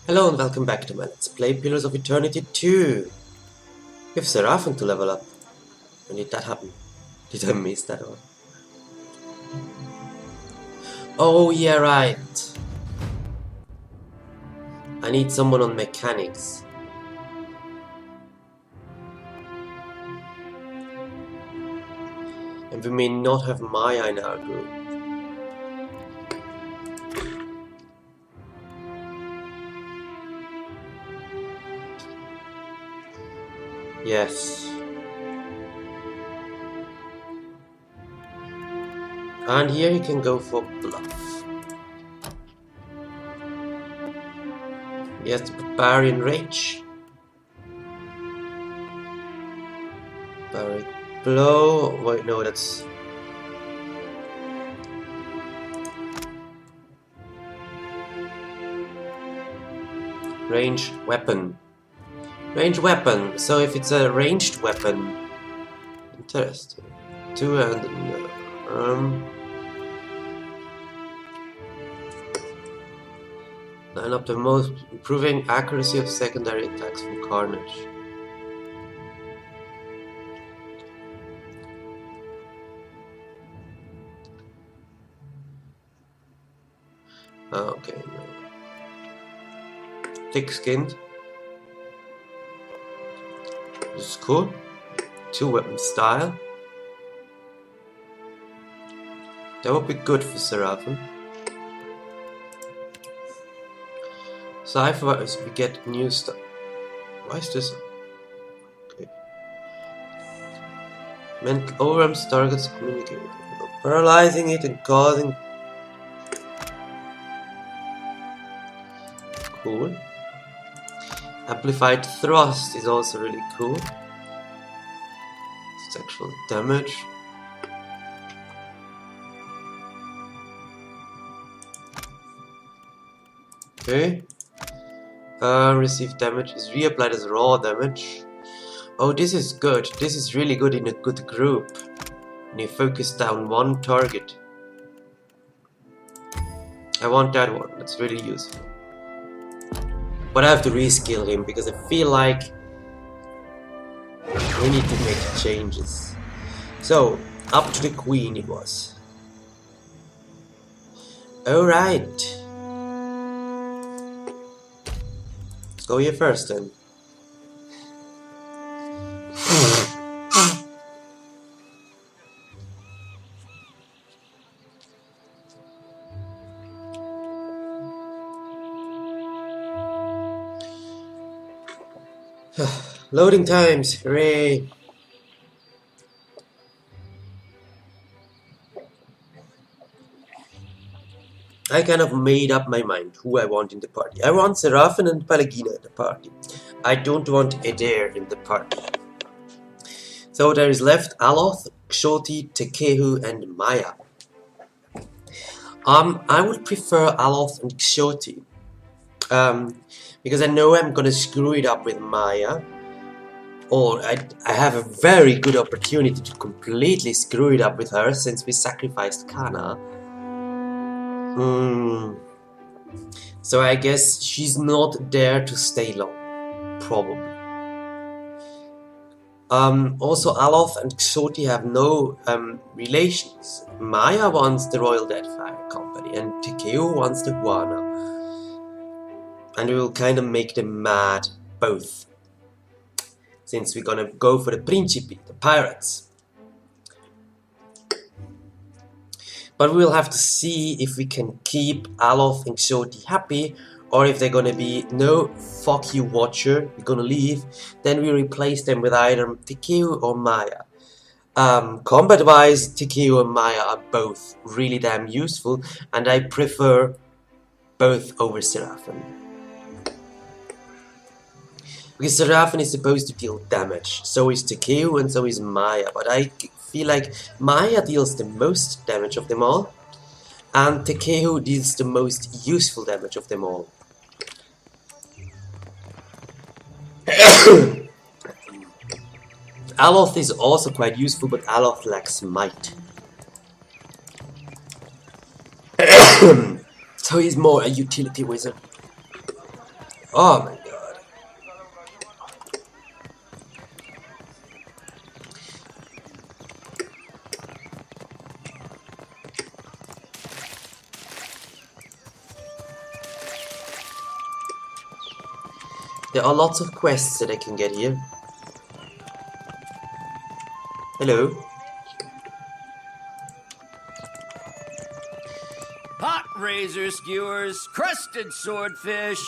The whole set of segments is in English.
Hello and welcome back to my Let's Play Pillars of Eternity 2. We have Seraphin to level up. When did that happen? Did I miss that one? Oh yeah, right. I need someone on mechanics. And we may not have Maya in our group. Yes. And here he can go for bluff. He has the Barbarian Rage. Barbaric Blow. Wait, no, that's... Range Weapon. Ranged weapon. So if it's a ranged weapon... Interesting. Two-handed... Line up the most, improving accuracy of secondary attacks from Carnage. Oh, okay. No. Thick-skinned. This is cool. Two-weapon style. That would be good for Seraphin. Cypher is we get new stuff. Why is this? Okay. Mental overwhelms targets communicate with it, paralyzing it and causing. Cool. Amplified thrust is also really cool. It's actual damage. Okay. Receive damage is reapplied as raw damage. Oh, this is good. This is really good in a good group. And you focus down one target. I want that one. That's really useful. But I have to reskill him because I feel like we need to make changes. So, up to the queen it was. Alright. Go here first then. Loading times, hooray! I kind of made up my mind who I want in the party. I want Seraphin and Pallegina in the party. I don't want Adair in the party. So there is left Aloth, Xoti, Tekehu, and Maya. I would prefer Aloth and Xoti. Because I know I'm gonna screw it up with Maya. Or I have a very good opportunity to completely screw it up with her since we sacrificed Kana. So I guess she's not there to stay long, probably. Also Aloth and Xoti have no relations. Maya wants the Royal Deadfire Company and Tekehu wants the Huana. And we will kind of make them mad, both. Since we're gonna go for the Principi, the pirates. But we'll have to see if we can keep Aloth and Xoti happy, or if they're gonna be, no, fuck you Watcher, we're gonna leave. Then we replace them with either Tekehu or Maya. Combat wise, Tekehu and Maya are both really damn useful, and I prefer both over Seraphin. Because Seraphin is supposed to deal damage, so is Tekehu and so is Maya, but I feel like Maya deals the most damage of them all, and Tekehu deals the most useful damage of them all. Aloth is also quite useful, but Aloth lacks might. So he's more a utility wizard. Oh my god. There are lots of quests that I can get here. Hello. Hot razor skewers, crusted swordfish.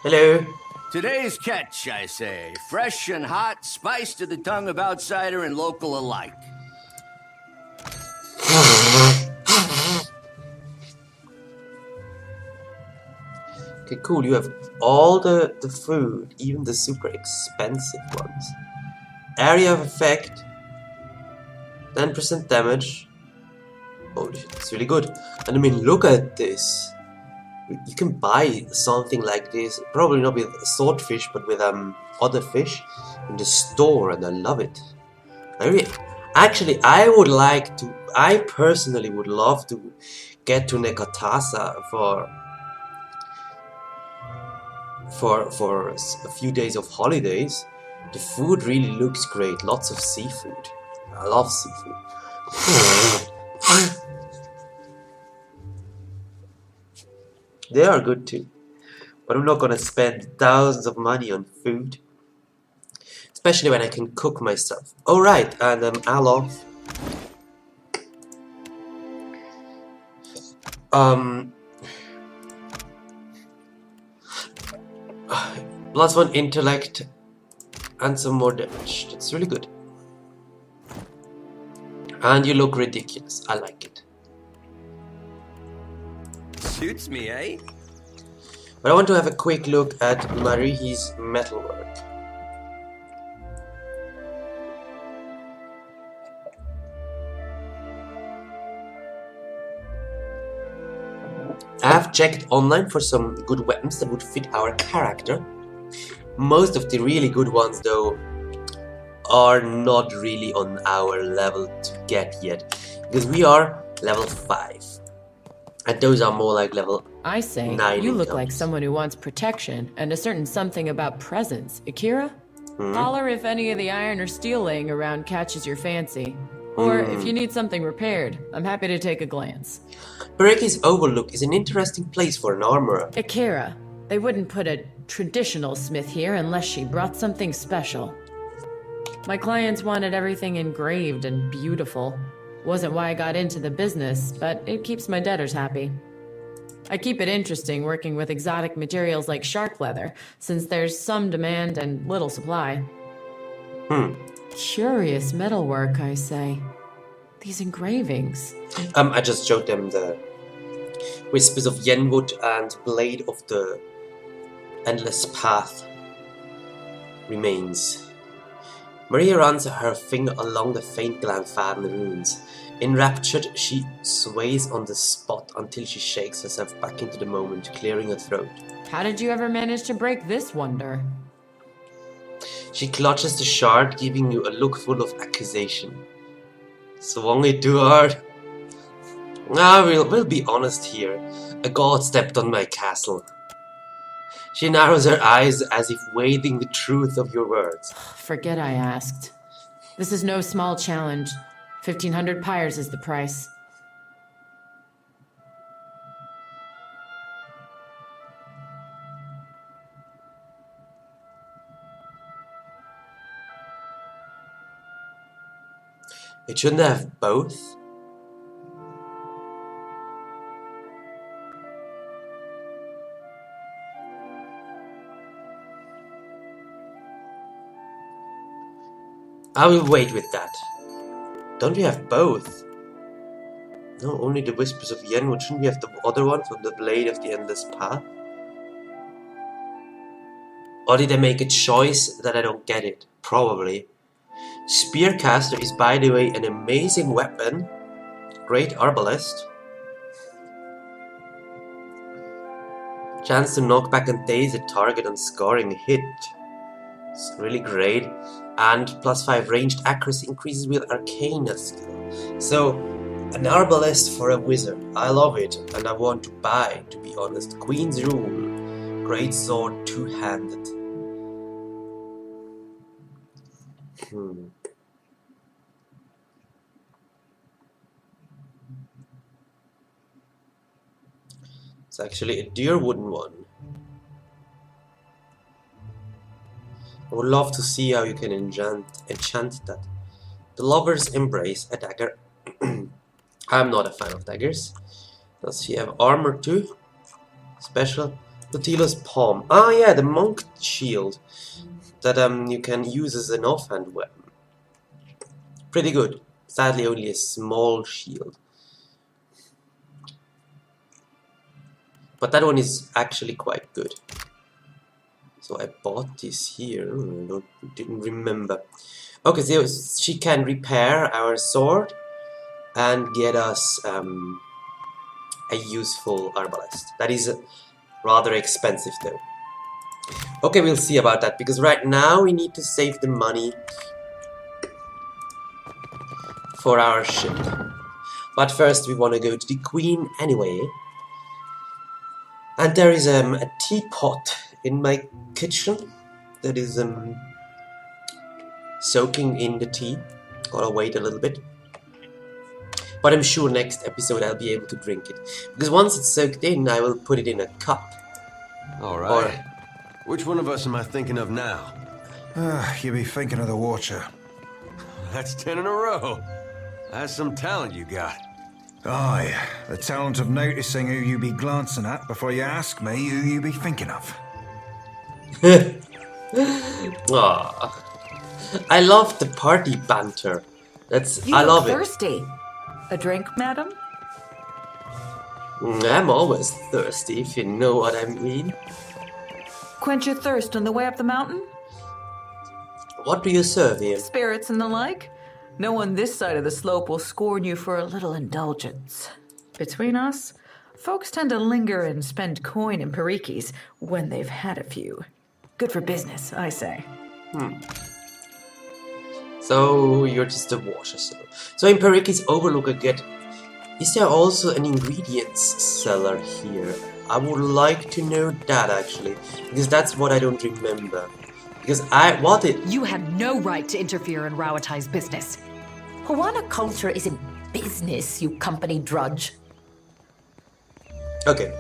Hello. Today's catch, I say. Fresh and hot, spiced to the tongue of outsider and local alike. Okay, cool. You have all the food, even the super expensive ones. Area of effect, 10% damage. Holy shit, it's really good. And I mean, look at this. You can buy something like this, probably not with swordfish, but with other fish in the store, and I love it. Actually, I would like to. I personally would love to get to Nekotasa for a few days of holidays. The food really looks great. Lots of seafood. I love seafood. They are good too. But I'm not gonna spend thousands of money on food. Especially when I can cook myself. Oh right, and Alof. +1 intellect and some more damage. That's really good. And you look ridiculous. I like it. Suits me, eh? But I want to have a quick look at Marihi's metalwork. I have checked online for some good weapons that would fit our character. Most of the really good ones, though, are not really on our level to get yet, because we are level 5. And those are more like level I say, 9. you look like someone who wants protection and a certain something about presence. Akira? Holler if any of the iron or steel laying around catches your fancy. Or if you need something repaired, I'm happy to take a glance. Bereki's Overlook is an interesting place for an armorer. Akira, they wouldn't put a traditional smith here unless she brought something special. My clients wanted everything engraved and beautiful. Wasn't why I got into the business, but it keeps my debtors happy. I keep it interesting working with exotic materials like shark leather, since there's some demand and little supply. Curious metalwork, I say. These engravings. I just showed them the Whispers of Yenwood and Blade of the Endless Path remains. Maria runs her finger along the faint Glanfaden runes. Enraptured, she sways on the spot until she shakes herself back into the moment, clearing her throat. How did you ever manage to break this wonder? She clutches the shard, giving you a look full of accusation. Swung it too hard. We'll be honest here. A god stepped on my castle. She narrows her eyes as if weighing the truth of your words. Forget I asked. This is no small challenge. 1,500 pyres is the price. It shouldn't have both. I will wait with that. Don't we have both? No, only the Whispers of Yenwood. Shouldn't we have the other one from the Blade of the Endless Path? Or did I make a choice that I don't get it? Probably. Spearcaster is, by the way, an amazing weapon. Great arbalest. Chance to knock back and daze a target on scoring a hit. It's really great. And +5 ranged accuracy increases with Arcana skill. So, An arbalest for a wizard. I love it, and I want to buy, to be honest. Queen's Rule. Great sword, two-handed. It's actually a deer wooden one. I would love to see how you can enchant that. The Lover's Embrace, a dagger. I'm not a fan of daggers. Does he have armor too? Special. Lutilo's Palm. Ah yeah, the monk shield. That you can use as an offhand weapon. Pretty good. Sadly only a small shield. But that one is actually quite good. So I bought this here. Didn't remember. Okay, so she can repair our sword and get us a useful arbalest. That is rather expensive though. Okay, we'll see about that, because right now we need to save the money for our ship. But first we want to go to the Queen anyway. And there is a teapot in my kitchen that is soaking in the tea. Gotta wait a little bit. But I'm sure next episode I'll be able to drink it. Because once it's soaked in, I will put it in a cup. Alright. Which one of us am I thinking of now? You be thinking of the Watcher. That's 10 in a row. That's some talent you got. Aye, the talent of noticing who you be glancing at before you ask me who you be thinking of. Aww. I love the party banter. I love it. Thirsty. A drink, madam? I'm always thirsty, if you know what I mean. Quench your thirst on the way up the mountain? What do you serve here? Spirits and the like? No one this side of the slope will scorn you for a little indulgence. Between us, folks tend to linger and spend coin in parikis when they've had a few. Good for business, I say. So you're just a water seller. So in Pariki's Overlook again, is there also an ingredients seller here? I would like to know that actually, because that's what I don't remember. Because You have no right to interfere in Rawatai's business. Hawana culture isn't business, you company drudge. Okay.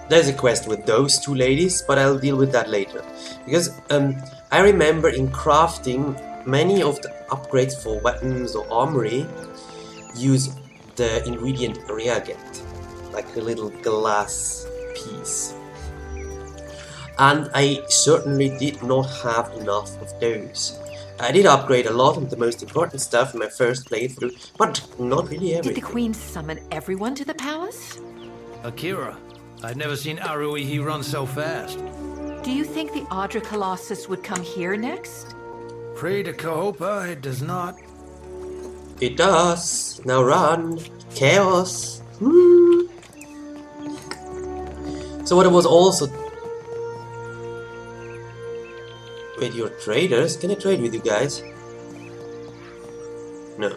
There's a quest with those two ladies, but I'll deal with that later. Because I remember in crafting, many of the upgrades for weapons or armory use the ingredient reagent, like a little glass piece. And I certainly did not have enough of those. I did upgrade a lot of the most important stuff in my first playthrough, but not really everything. Did the queen summon everyone to the palace? Akira, I'd never seen Aruihi run so fast. Do you think the Audra Colossus would come here next? Pray to Kahopa, it does not. It does. Now run. Chaos. Woo. So what was also... Wait, you're traders? Can I trade with you guys? No.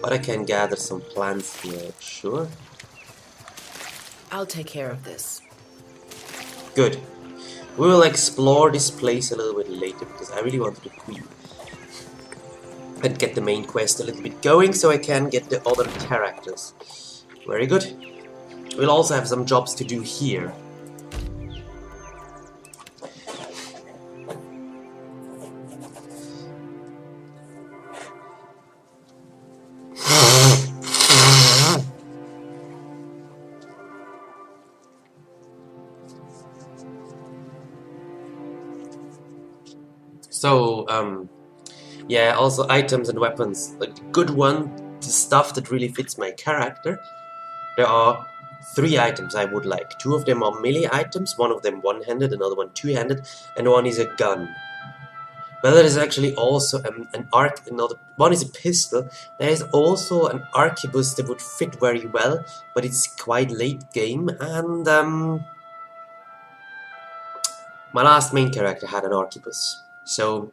But I can gather some plants here, sure. I'll take care of this. Good. We will explore this place a little bit later, because I really wanted the queen. And get the main quest a little bit going, so I can get the other characters. Very good. We'll also have some jobs to do here. So, yeah, also items and weapons. Like, the good one, the stuff that really fits my character. There are 3 items I would like. 2 of them are melee items, one of them one-handed, another one two-handed, and one is a gun. Well, there is actually also one is a pistol. There is also an arquebus that would fit very well, but it's quite late game, and my last main character had an arquebus. So,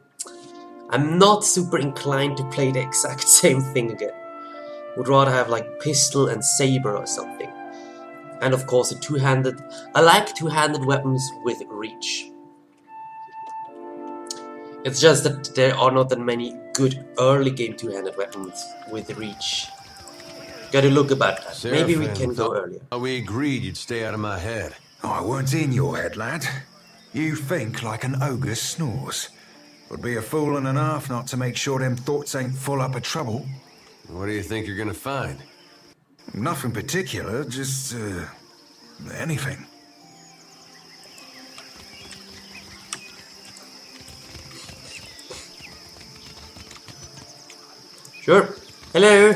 I'm not super inclined to play the exact same thing again. Would rather have like pistol and saber or something. And of course a two-handed. I like two-handed weapons with reach. It's just that there are not that many good early game two-handed weapons with reach. Gotta look about that. Maybe we can go earlier. We agreed you'd stay out of my head. I weren't in your head, lad. You think like an ogre snores. Would be a fool and a half not to make sure them thoughts ain't full up of trouble. What do you think you're gonna find? Nothing particular, just, anything. Sure. Hello.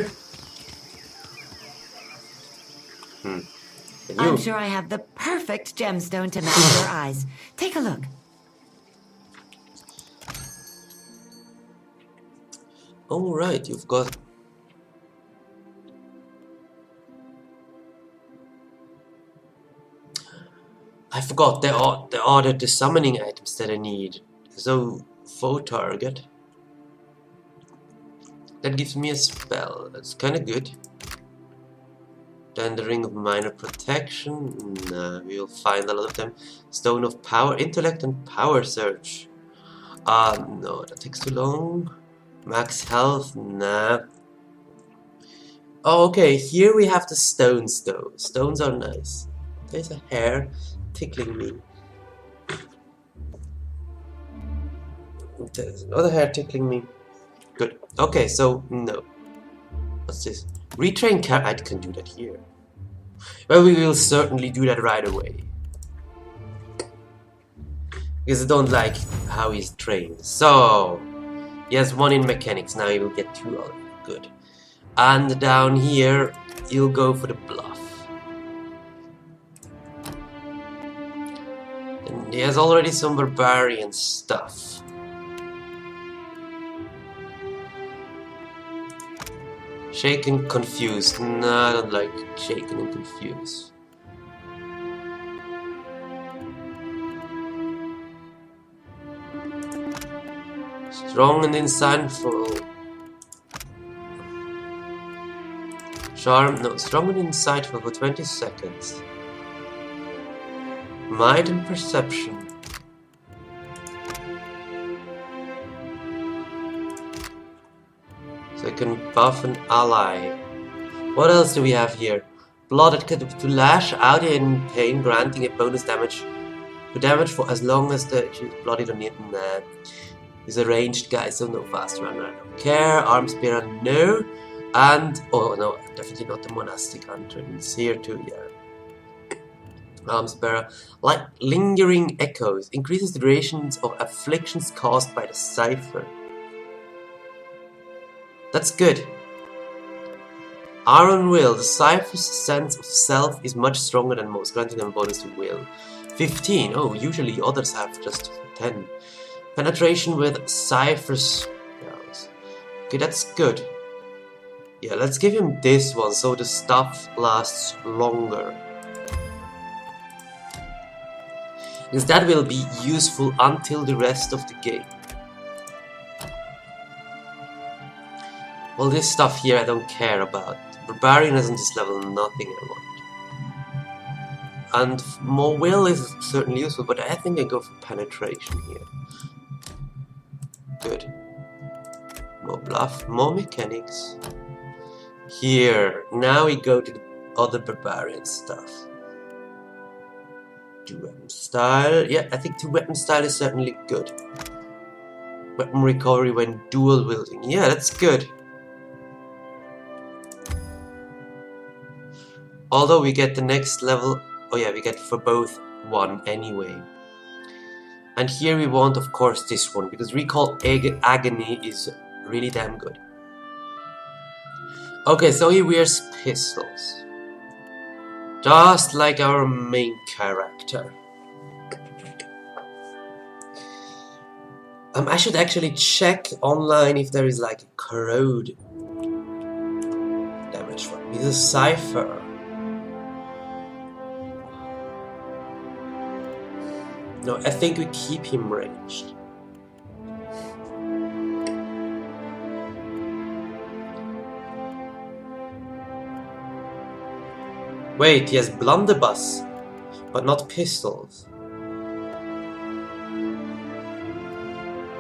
I'm sure I have the perfect gemstone to match your eyes. Take a look. All right, you've got. I forgot there are the summoning items that I need. So foe target. That gives me a spell. That's kind of good. Then the Ring of Minor Protection. Nah, we'll find a lot of them. Stone of Power, Intellect and Power Surge. No, that takes too long. Max Health, nah. Oh, okay, here we have the stones though. Stones are nice. There's a hair tickling me. There's another hair tickling me. Good. Okay, so no. What's this? Retrain car. I can do that here. Well, we will certainly do that right away. Because I don't like how he's trained. So, he has 1 in mechanics. Now he will get 2 out. Good. And down here, he'll go for the bluff. And he has already some barbarian stuff. Shaken, confused. No, I don't like shaken and confused. Strong and insightful. Charm, no, strong and insightful for 20 seconds. Might and perception. So I can buff an ally. What else do we have here? Blooded to lash out in pain, granting a bonus damage. For damage for as long as the blooded on it. Nah. He's a ranged guy, so no fast runner. I don't care. Arm spear, no. And oh no, definitely not the monastic hunter. It's here too, yeah. Arms bearer, like lingering echoes, increases the durations of afflictions caused by the cipher. That's good. Iron Will, the cipher's sense of self is much stronger than most, granting them a bonus to will. 15, oh, usually others have just 10. Penetration with cipher's. Okay, that's good. Yeah, let's give him this one so the stuff lasts longer. Because that will be useful until the rest of the game. Well, this stuff here I don't care about. Barbarian is on this level, nothing I want. And more will is certainly useful, but I think I go for penetration here. Good. More bluff, more mechanics. Here, now we go to the other barbarian stuff. 2-weapon style. Yeah, I think 2-weapon style is certainly good. Weapon recovery when dual wielding. Yeah, that's good. Although we get the next level. Oh yeah, we get for both 1 anyway. And here we want, of course, this one, because Recall Agony is really damn good. Okay, so he wears pistols. Just like our main character. I should actually check online if there is like a corrode damage one. He's a cipher. No, I think we keep him ranged. Wait, he has blunderbuss, but not pistols.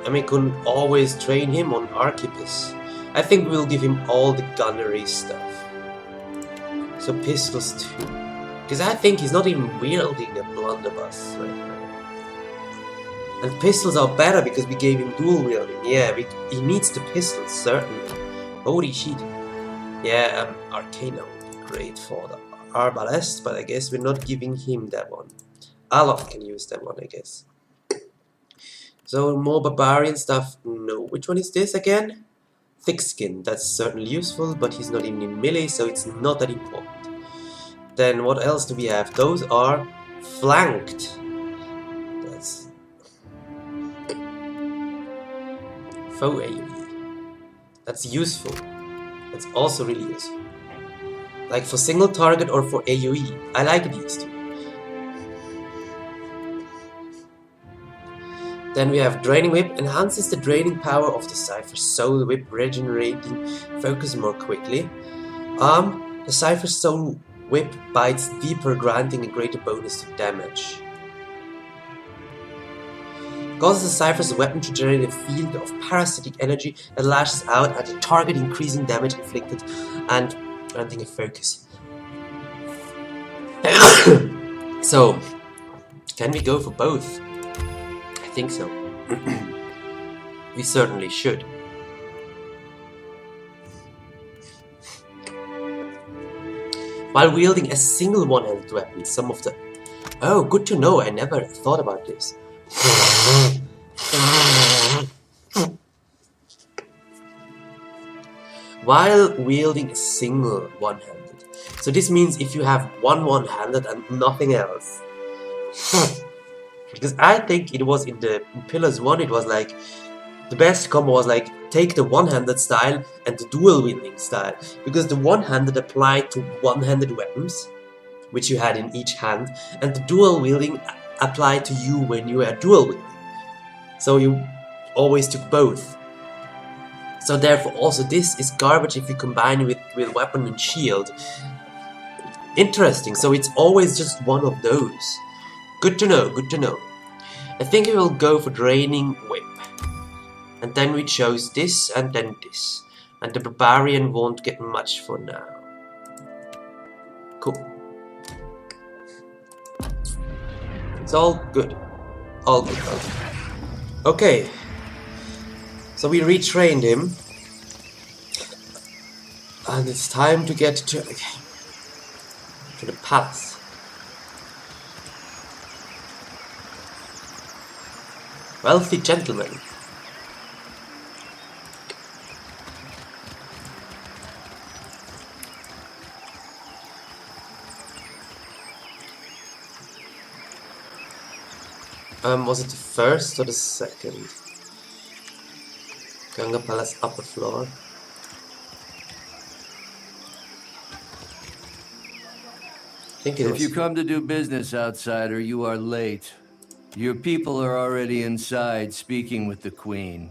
And we can always train him on Arquebus. I think we'll give him all the gunnery stuff. So pistols too. Because I think he's not even wielding a blunderbuss right now. And pistols are better because we gave him dual wielding. Yeah, he needs the pistols, certainly. Holy shit. Yeah, Arcana would be great for the Arbalest, but I guess we're not giving him that one. Alof can use that one, I guess. So more barbarian stuff, no. Which one is this again? Thick skin, that's certainly useful, but he's not even in melee, so it's not that important. Then what else do we have? Those are flanked. That's faux AoE. That's useful. That's also really useful. Like for single target or for AoE. I like these two. Then we have Draining Whip, enhances the draining power of the Cypher's Soul Whip, regenerating focus more quickly. The Cypher's Soul Whip bites deeper, granting a greater bonus to damage. Causes the Cypher's weapon to generate a field of parasitic energy that lashes out at the target, increasing damage inflicted and granting a focus. So, can we go for both? I think so. We certainly should. While wielding a single one-handed weapon, some of the... Oh, good to know, I never thought about this. While wielding a single one-handed. So this means if you have one-handed and nothing else. Because I think it was in the Pillars 1, it was like the best combo was like take the one-handed style and the dual wielding style, because the one-handed applied to one-handed weapons, which you had in each hand, and the dual wielding applied to you when you were dual wielding. So you always took both. So therefore also this is garbage if you combine it with weapon and shield. Interesting, so it's always just one of those. Good to know, good to know. I think we will go for Draining Whip. And then we chose this and then this. And the Barbarian won't get much for now. Cool. It's all good. All good, all good. Okay. So we retrained him. And it's time to get to the palace. Wealthy gentleman. Was it the first or the second? Ganga Palace upper floor. I think it was. If you come to do business, outsider, you are late. Your people are already inside speaking with the Queen.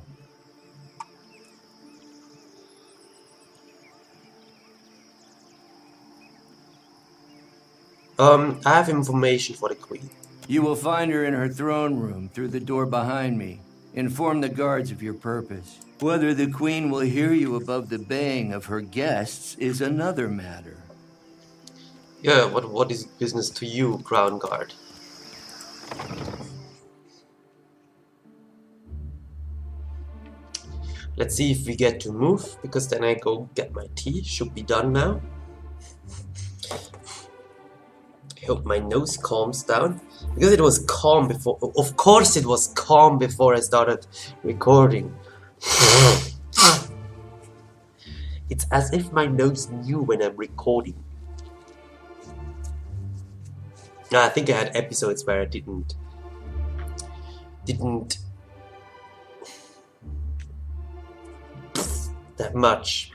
I have information for the Queen. You will find her in her throne room through the door behind me. Inform the guards of your purpose. Whether the Queen will hear you above the baying of her guests is another matter. Yeah, what is business to you, Crown Guard? Let's see if we get to move, because then I go get my tea. Should be done now. I hope my nose calms down, because it was calm before. Of course it was calm before I started recording. It's as if my nose knew when I'm recording. I think I had episodes where I didn't that much.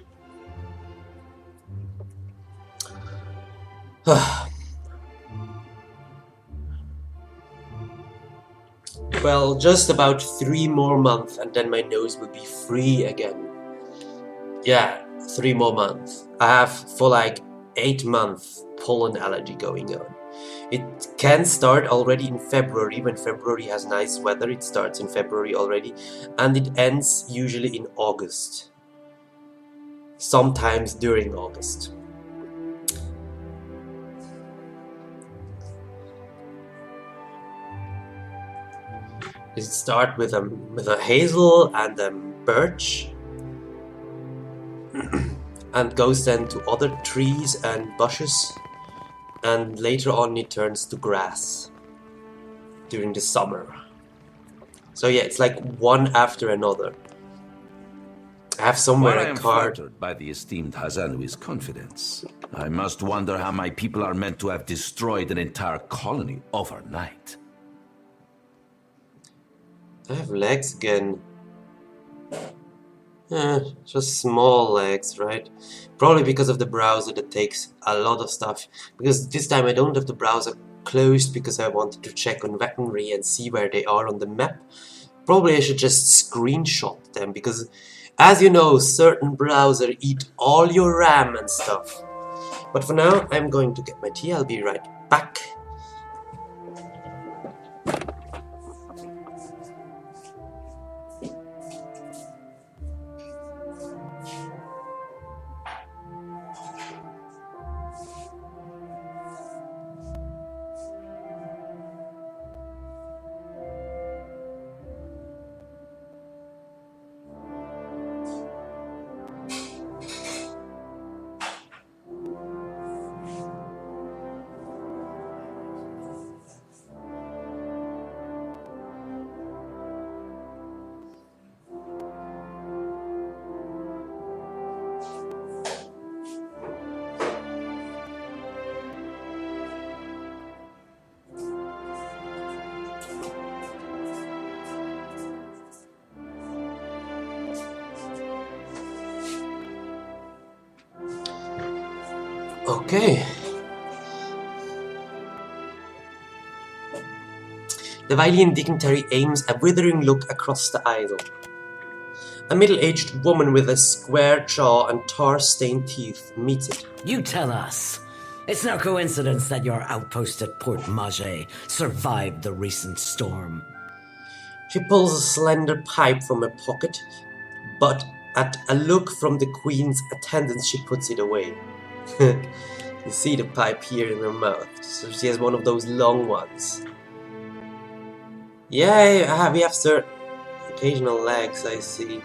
Well, just about 3 more months and then my nose will be free again. Yeah, 3 more months. I have for like 8 months pollen allergy going on. It can start already in February. When February has nice weather, it starts in February already, and it ends usually in August. Sometimes during August. It starts with a hazel and a birch, and goes then to other trees and bushes, and later on it turns to grass during the summer. So yeah, it's like one after another. I have somewhere While I a am card. flattered by the esteemed Hazanui's confidence, I must wonder how my people are meant to have destroyed an entire colony overnight. I have legs again. Just small legs, right? Probably because of the browser that takes a lot of stuff. Because this time I don't have the browser closed because I wanted to check on weaponry and see where they are on the map. Probably I should just screenshot them because, as you know, certain browsers eat all your RAM and stuff. But for now, I'm going to get my tea. I'll be right back. Okay. The Vailian dignitary aims a withering look across the idol. A middle-aged woman with a square jaw and tar-stained teeth meets it. You tell us. It's no coincidence that your outpost at Port Mage survived the recent storm. She pulls a slender pipe from her pocket, but at a look from the queen's attendants she puts it away. You see the pipe here in her mouth, so she has one of those long ones. Yeah, we have certain occasional lags, I see.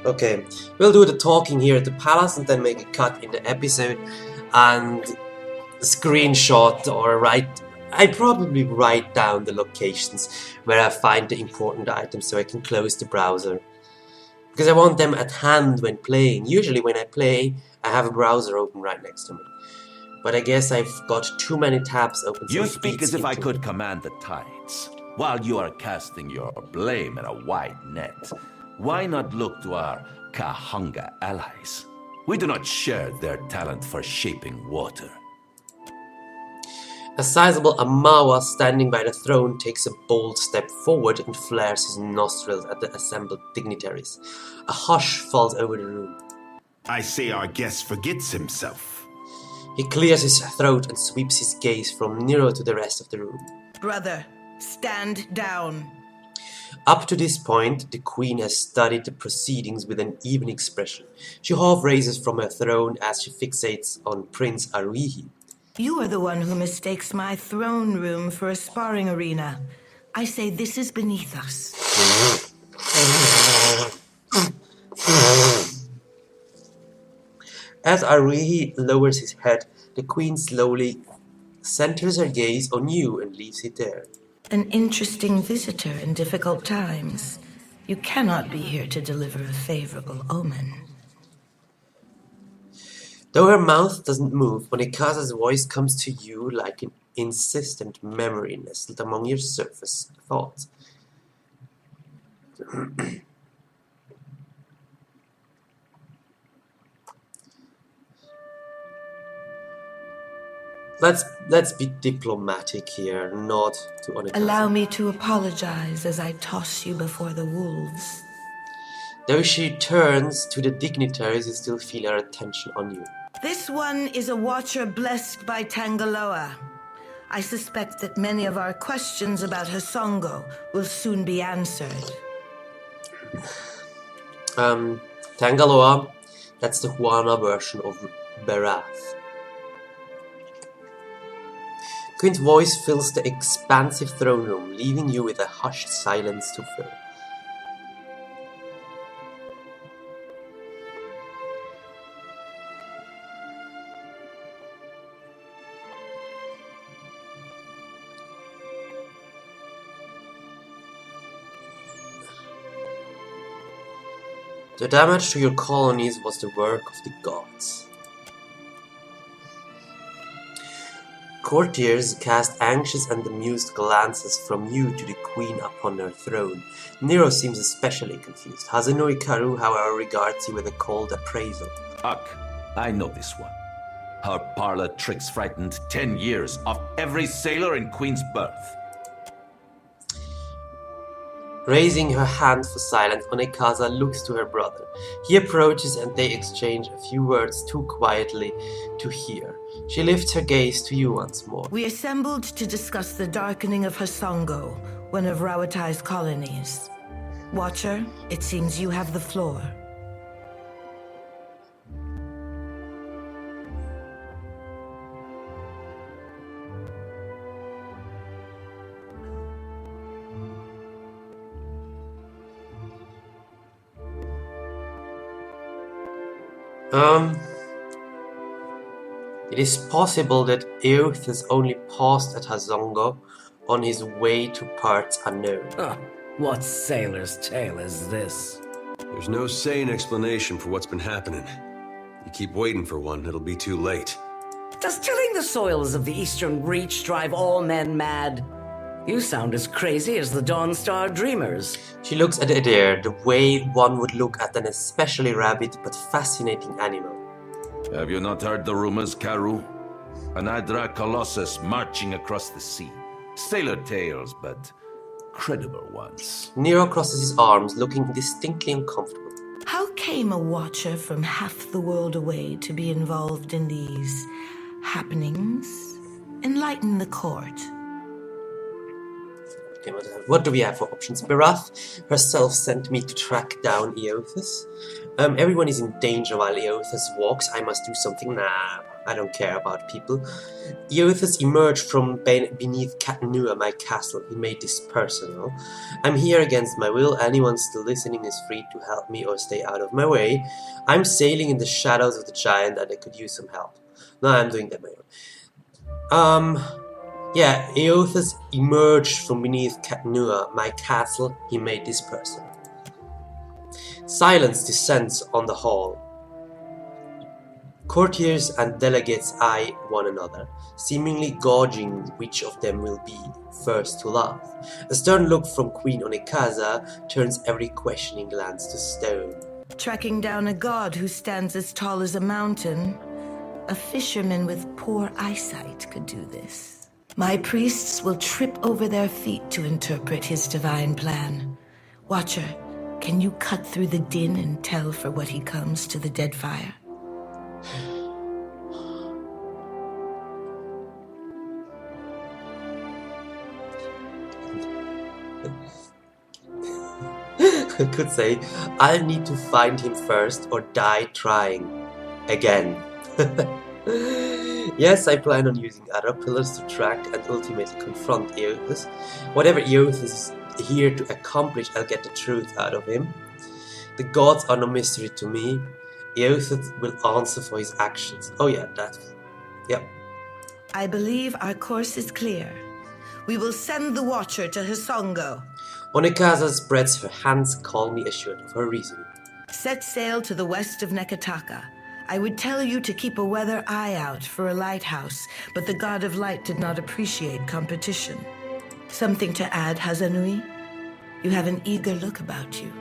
Okay, we'll do the talking here at the palace and then make a cut in the episode and screenshot or I probably write down the locations where I find the important items so I can close the browser. Because I want them at hand when playing. Usually when I play, I have a browser open right next to me. But I guess I've got too many tabs open. You speak as if I could command the tides. While you are casting your blame in a wide net, why not look to our Kahanga allies? We do not share their talent for shaping water. A sizable Amawa standing by the throne takes a bold step forward and flares his nostrils at the assembled dignitaries. A hush falls over the room. I say our guest forgets himself. He clears his throat and sweeps his gaze from Nero to the rest of the room. Brother, stand down. Up to this point, the queen has studied the proceedings with an even expression. She half raises from her throne as she fixates on Prince Aruihi. You are the one who mistakes my throne room for a sparring arena. I say this is beneath us. As Aruihi lowers his head, the queen slowly centers her gaze on you and leaves it there. An interesting visitor in difficult times. You cannot be here to deliver a favorable omen. Though her mouth doesn't move, Monikaza's voice comes to you like an insistent memory nestled among your surface thoughts. Let's be diplomatic here, not to Onikaza. Allow me to apologize as I toss you before the wolves. Though she turns to the dignitaries, you still feel her attention on you. This one is a watcher blessed by Tangaloa. I suspect that many of our questions about Hasongo will soon be answered. Tangaloa, that's the Huana version of Berath. Queen's voice fills the expansive throne room, leaving you with a hushed silence to fill. The damage to your colonies was the work of the gods. Courtiers cast anxious and amused glances from you to the queen upon her throne. Nero seems especially confused. Hazanui Karu, however, regards you with a cold appraisal. Ugh, I know this one. Her parlor tricks frightened 10 years of every sailor in Queen's birth. Raising her hand for silence, Onekaza looks to her brother. He approaches and they exchange a few words too quietly to hear. She lifts her gaze to you once more. We assembled to discuss the darkening of Hasongo, one of Rawatai's colonies. Watcher, it seems you have the floor. It is possible that Eothas only paused at Hasongo on his way to parts unknown. What sailor's tale is this? There's no sane explanation for what's been happening. You keep waiting for one, it'll be too late. Does tilling the soils of the Eastern Reach drive all men mad? You sound as crazy as the Dawn Star Dreamers. She looks at Adair the way one would look at an especially rabid but fascinating animal. Have you not heard the rumors, Karu? An Hydra Colossus marching across the sea. Sailor tales, but credible ones. Nero crosses his arms, looking distinctly uncomfortable. How came a watcher from half the world away to be involved in these happenings? Enlighten the court. What do we have for options? Berath herself sent me to track down Eothas. Everyone is in danger while Eothas walks. I must do something. Nah, I don't care about people. Eothas emerged from beneath Katanua, my castle. He made this personal. I'm here against my will. Anyone still listening is free to help me or stay out of my way. I'm sailing in the shadows of the giant and I could use some help. No, I'm doing that my own. Yeah, Eothas emerged from beneath Katanua, my castle. He made this personal. Silence descends on the hall. Courtiers and delegates eye one another, seemingly gauging which of them will be first to laugh. A stern look from Queen Onekaza turns every questioning glance to stone. Tracking down a god who stands as tall as a mountain, a fisherman with poor eyesight could do this. My priests will trip over their feet to interpret his divine plan. Watcher, can you cut through the din and tell for what he comes to the Deadfire? I could say, I'll need to find him first or die trying. Again. Yes, I plan on using other pillars to track and ultimately confront Eothas. Whatever Eothas is here to accomplish, I'll get the truth out of him. The gods are no mystery to me. Eothas will answer for his actions. Oh yeah, yep. I believe our course is clear. We will send the Watcher to Hasongo. Onekaza spreads her hands, calmly assured of her reasoning. Set sail to the west of Nekataka. I would tell you to keep a weather eye out for a lighthouse, but the God of Light did not appreciate competition. Something to add, Hazanui? You have an eager look about you.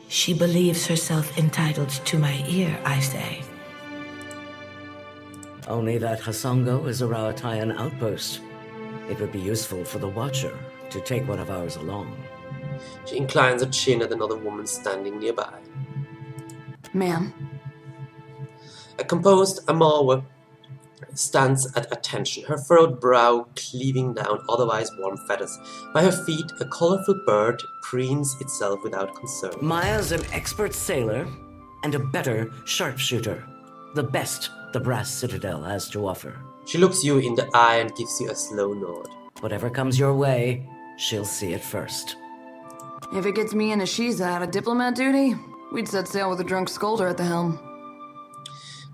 She believes herself entitled to my ear, I say. Only that Hasongo is a Rawataian outpost. It would be useful for the Watcher to take one of ours along. She inclines her chin at another woman standing nearby. Ma'am? A composed Amawa stands at attention, her furrowed brow cleaving down otherwise warm feathers. By her feet, a colorful bird preens itself without concern. Maya's an expert sailor and a better sharpshooter. The best the Brass Citadel has to offer. She looks you in the eye and gives you a slow nod. Whatever comes your way, she'll see it first. If it gets me and Ashiza out of diplomat duty, we'd set sail with a drunk scolder at the helm.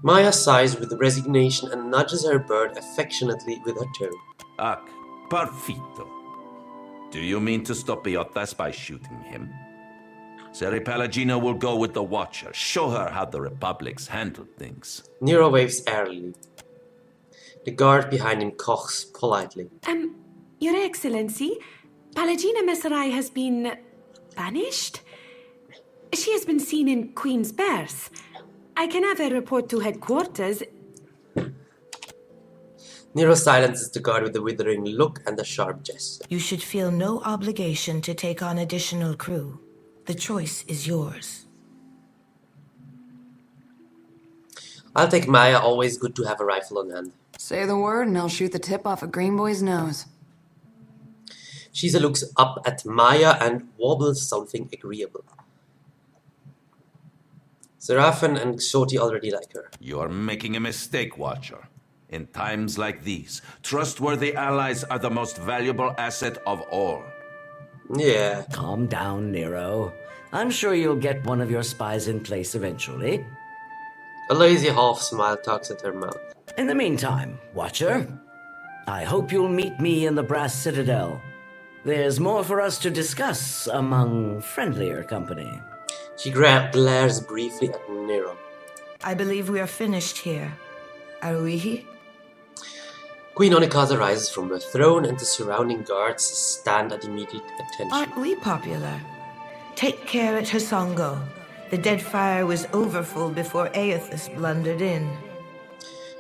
Maya sighs with resignation and nudges her bird affectionately with her toe. Ac, perfito. Do you mean to stop Iotas by shooting him? Seri Pelagina will go with the Watcher, show her how the Republic's handled things. Nero waves airily. The guard behind him coughs politely. Your Excellency, Palagina Messerai has been banished? She has been seen in Queen's Berth. I can have a report to headquarters. Nero silences the guard with a withering look and a sharp gesture. You should feel no obligation to take on additional crew. The choice is yours. I'll take Maya, always good to have a rifle on hand. Say the word and I'll shoot the tip off a green boy's nose. Shiza looks up at Maya and wobbles something agreeable. Seraphin and Xoti already like her. You're making a mistake, Watcher. In times like these, trustworthy allies are the most valuable asset of all. Yeah. Calm down, Nero. I'm sure you'll get one of your spies in place eventually. A lazy half smile tugs at her mouth. In the meantime, Watcher, I hope you'll meet me in the Brass Citadel. There's more for us to discuss among friendlier company. She glares briefly at Nero. I believe we are finished here. Are we? Queen Onikaza rises from her throne and the surrounding guards stand at immediate attention. Aren't we popular? Take care at Hasongo. The Deadfire was overfull before Aethys blundered in.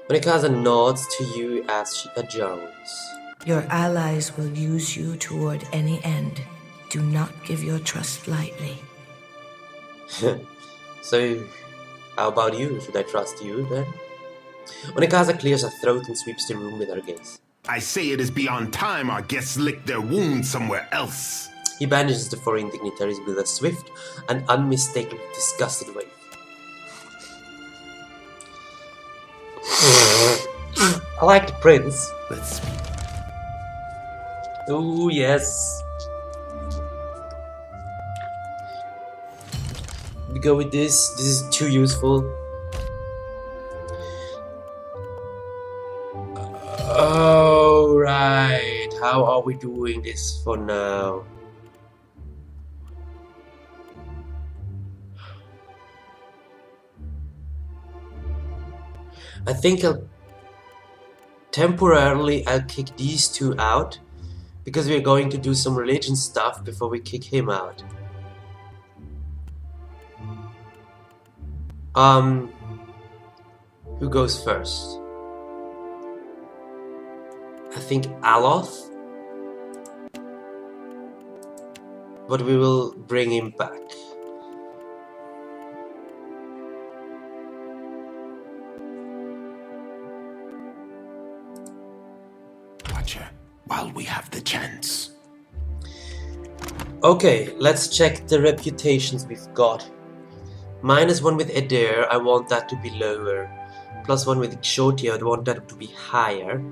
Onikaza nods to you as she adjourns. Your allies will use you toward any end. Do not give your trust lightly. So, how about you? Should I trust you then? Onikaza clears her throat and sweeps the room with her gaze. I say it is beyond time our guests lick their wounds somewhere else. He banishes the foreign dignitaries with a swift and unmistakably disgusted wave. I like the prince. Let's speak. Oh, yes. We go with this. This is too useful. Alright. How are we doing this for now? I think I'll kick these two out because we're going to do some religion stuff before we kick him out. Who goes first? I think Aloth, but we will bring him back. While we have the chance. Okay, let's check the reputations we've got. -1 with Adair, I want that to be lower. +1 with Xoti, I want that to be higher.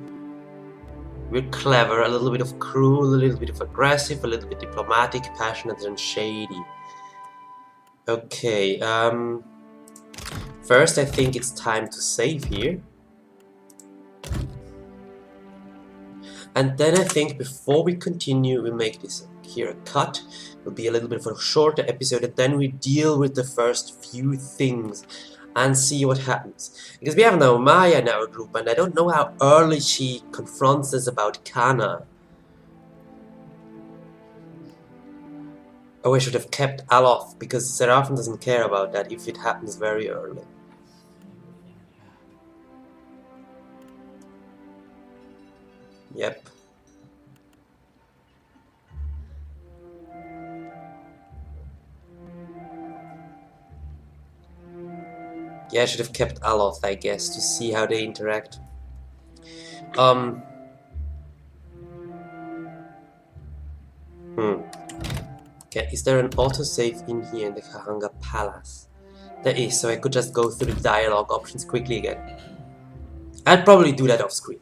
We're clever, a little bit of cruel, a little bit of aggressive, a little bit diplomatic, passionate, and shady. Okay, first I think it's time to save here. And then I think before we continue, we make this here a cut. It'll be a little bit of a shorter episode, and then we deal with the first few things and see what happens. Because we have now Maya in our group, and I don't know how early she confronts us about Kana. Oh, I should have kept Aloth, because Seraphin doesn't care about that if it happens very early. Yep. Yeah, I should have kept Aloth, I guess, to see how they interact. Okay, is there an autosave in here in the Kahanga Palace? There is, so I could just go through the dialogue options quickly again. I'd probably do that off screen.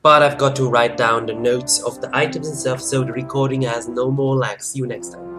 But I've got to write down the notes of the items and stuff so the recording has no more lag. See you next time.